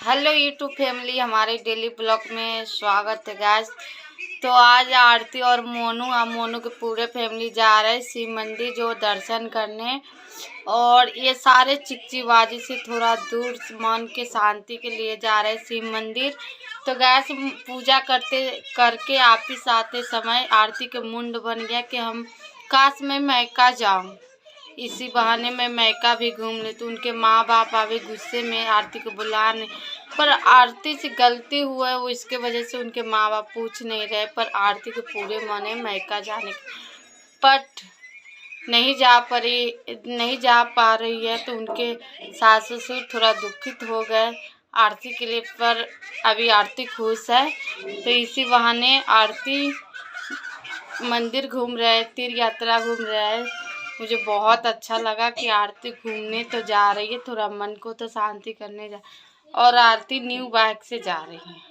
Hello YouTube family, हमारे daily blog में स्वागत है गाइस। तो आज आरती और मोनू के पूरे फैमिली जा रहे हैं शिव मंदिर जो दर्शन करने। और ये सारे चिकचिबाजी से थोड़ा दूर मन के शांति के लिए जा रहे हैं शिव मंदिर। तो गाइस पूजा करके वापिस आते समय आरती के मुंड बन गया कि हम काश मैं मैका जाऊँ, इसी बहाने मैं मैका भी घूम ले। तो उनके माँ बाप अभी गुस्से में आरती को बुलाने, पर आरती से गलती हुआ है वो, इसके वजह से उनके माँ बाप पूछ नहीं रहे। पर आरती के पूरे मन है मैका जाने के, बट नहीं जा पा रही है। तो उनके सास ससुर थोड़ा दुखित हो गए आरती के लिए, पर अभी आरती खुश है। तो इसी बहाने आरती मंदिर घूम रहे हैं, तीर्थ यात्रा घूम रहे हैं। मुझे बहुत अच्छा लगा कि आरती घूमने तो जा रही है, थोड़ा मन को तो शांति करने जा, और आरती न्यू बाइक से जा रही है।